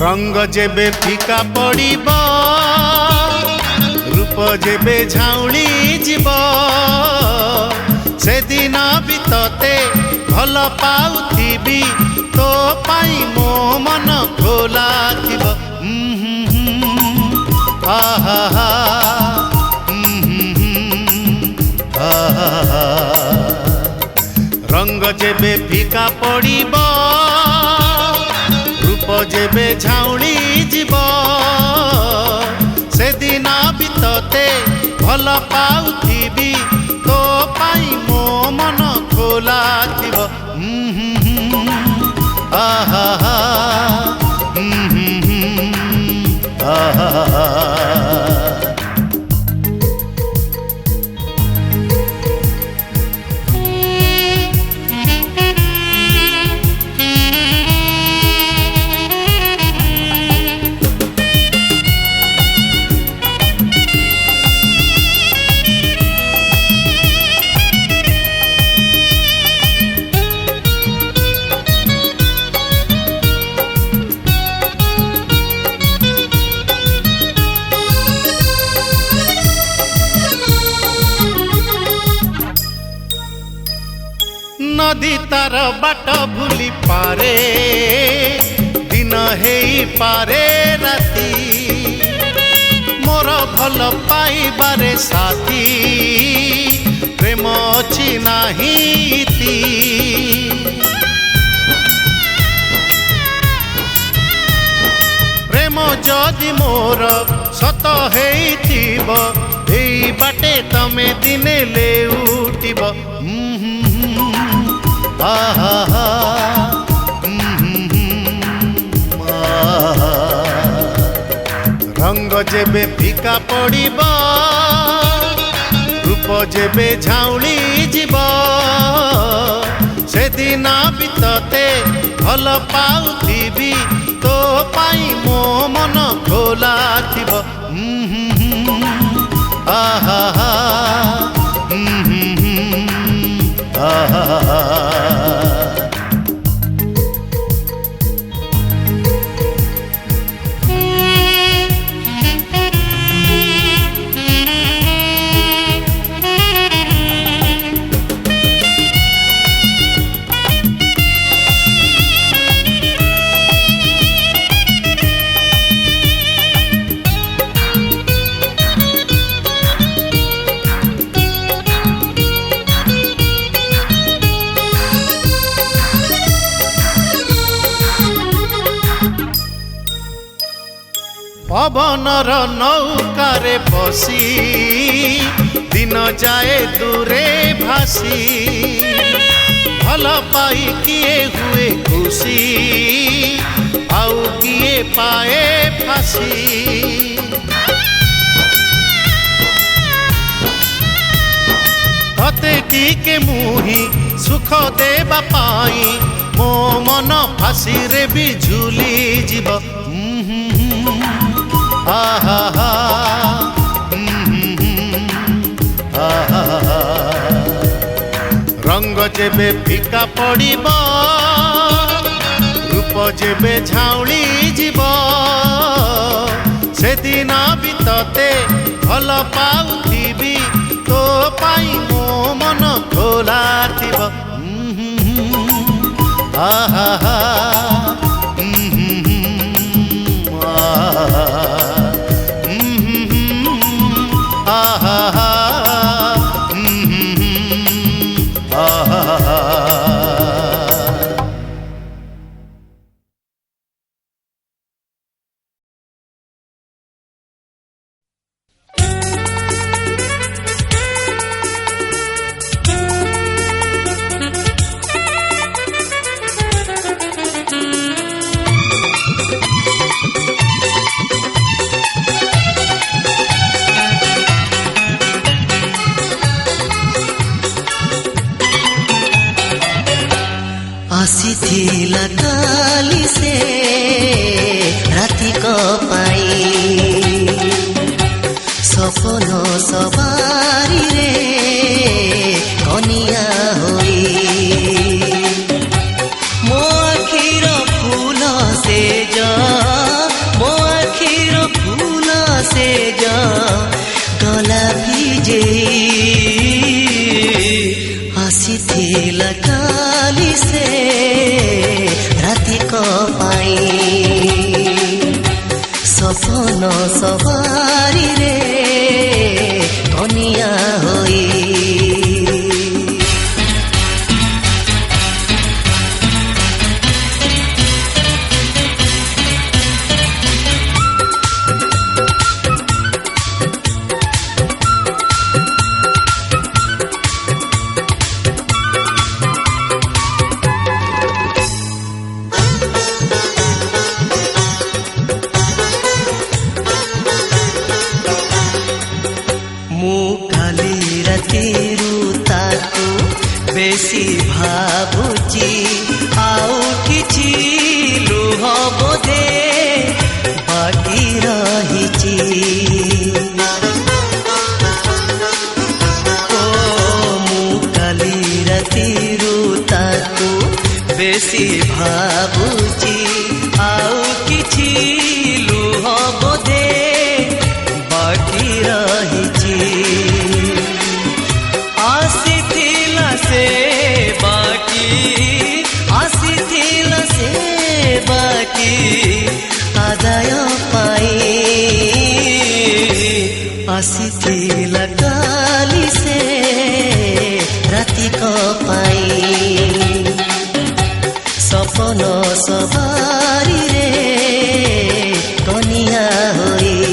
रंग जेबे फीका पड़िब रूप जेबे झाउली जीव से दिन भी तते भल पाउथिबी तो पाई मो मन खोला थिब आहा रंग जेबे फीका पड़िब रूप जेबे झाउली जीव से दिन भी तते भल पाउथिबी तो पाई मो मन खोला थिब आहा नदी तार बाट भूली पारे दिन हेई पारे राती मोर भल पाइबारे साथी प्रेम अछि नाही इति प्रेम जदि मोर सत हेइथिब एई बाटे तमे दिने लेउटिब रंग जेबे फीका पड़िब रूप जेबे झाउली जीव से दिन भी तते भल पाउथिबी तो पाई मो मन खोला थिब आहा पवनर नौकारे बसी दिन जाए दूरे भासी भल पाई किए हुए खुशी आउ किए पाए फांसी तते टिके मुही सुख देबा पाई मो मन फांसी रे भी झूली जीव आहा रंग जेबे फीका पड़िब रूप जेबे झाउली जीव से दिन भी तते भल पाउथिबी तो पाई मो मन खोला थिब आहा आसीथिला काली से राति को पाई सपन सवारी रे कनिया होई मो आखिर फूल से जा ଆସିଥିଲା କାଲି ସେ ରାତିକ ପାଇଁ ସପନ ସବାରିରେ କନିଆ ହୋଇ বেশি ভাবুছি আউ কিছু লুহ বোধে বাকি রহিছি ও মু কালি রাতিরু তাকু বেশি ভাবুছি আউ কিছু লুহ বোধে বাকি রহিছি से बाकी आसिथिला से बाकी आदाय पाई आसिथिला काली से रातिक पाई सपन सवारी रे कनिया होई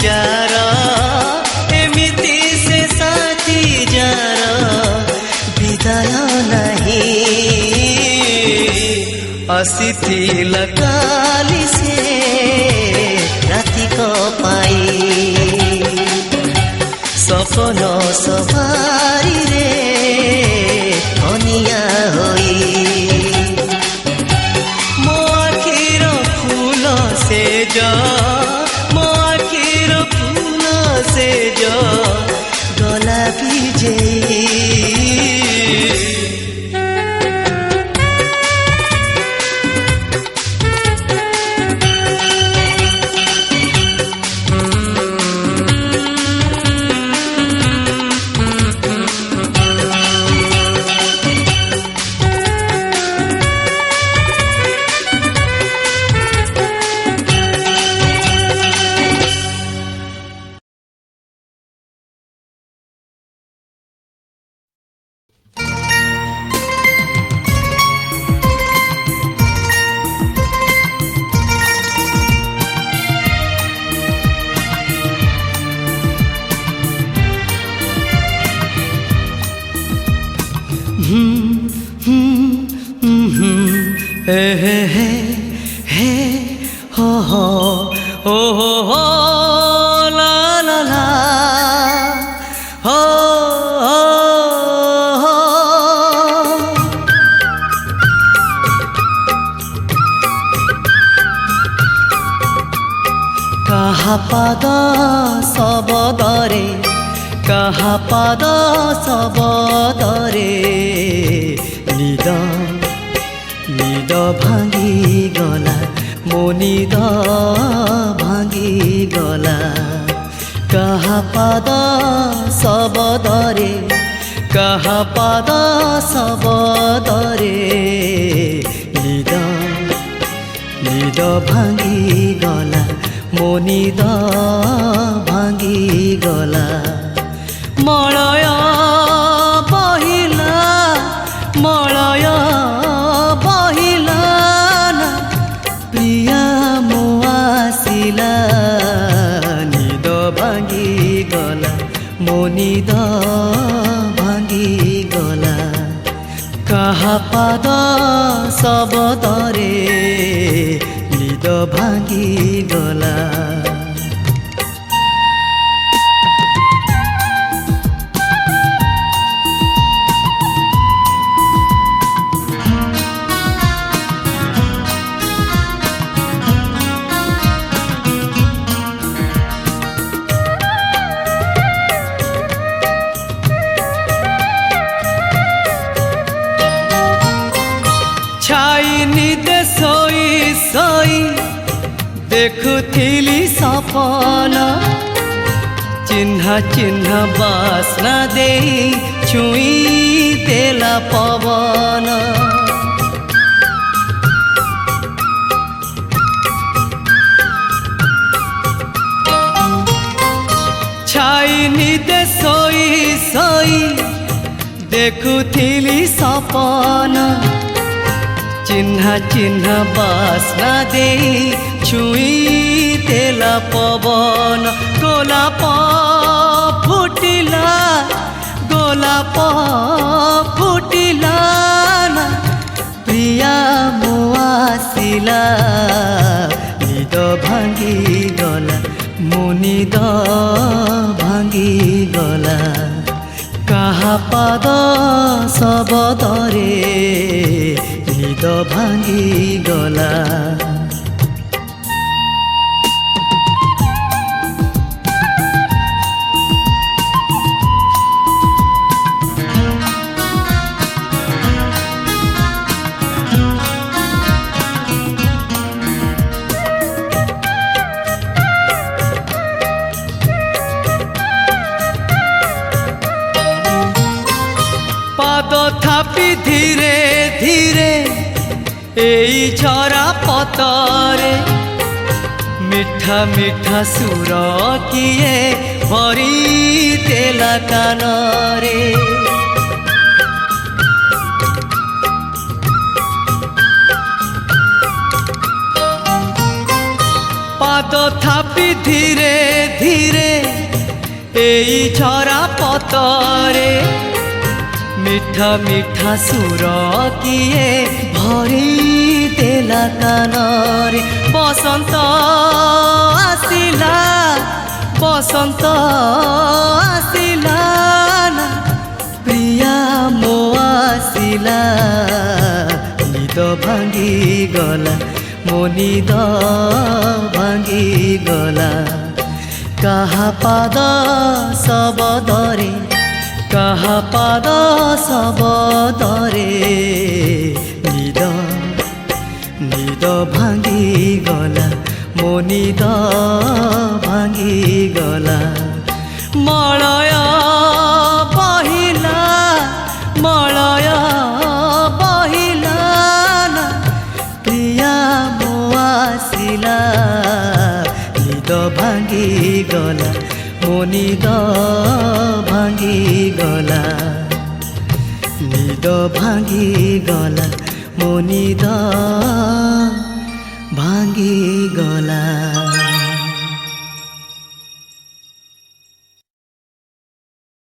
जारा एमिति से साथी जारा विदाय नहीं आसिथिला काली से रातिक पाई सपन सवारी रे कनिया होई मो आखिर फूल से जा से जो गला बीजे पाद सबदरे कहा पाद सबदरे निद निद भांगी गला मो निद भांगी गला कहा पाद सबदरे कहा पाद सबदरे निद निद भांगी गला मो निद भांगी गला मलय बहिला मलय बहिला ना प्रिया मो आसिला निद भांगी गला मो निद भांगी गला काहा पाद शब्दरे निद भांगी गला छाई निदे सोई सोई देखुथिली सपन चिन्ह चिन्ह बासना दे छुई देला पवन छाई निदे सोई सोई देखुथिली सपन चिन्ह चिन्ह बासना दे छुई देला पवन गोलाप फुटिला गोलाप फुटिला ना प्रिया मो आसिला निद भांगी गला मो निद भांगी गला काहा पाद शब्दरे निद भांगी गला पाद थापी धीरे धीरे एई झरा पतरे मिठा मिठा सुर किए भरी देला कानरे पाद थापी धीरे धीरे एई झरा पतरे मिठा मिठा सुर किए भरी देला कानरे बसंत आसिला ना प्रिया मो आसिला निद भांगी गला मो निद भांगी गला काहा पाद शब्दरे काहा पाद शब्दरे निद निद भांगी गला मो निद भांगी गला मलय बहिला ना प्रिया मो आसिला निद भांगी गला मो निद भांगी गला निद भांगी गला मो निद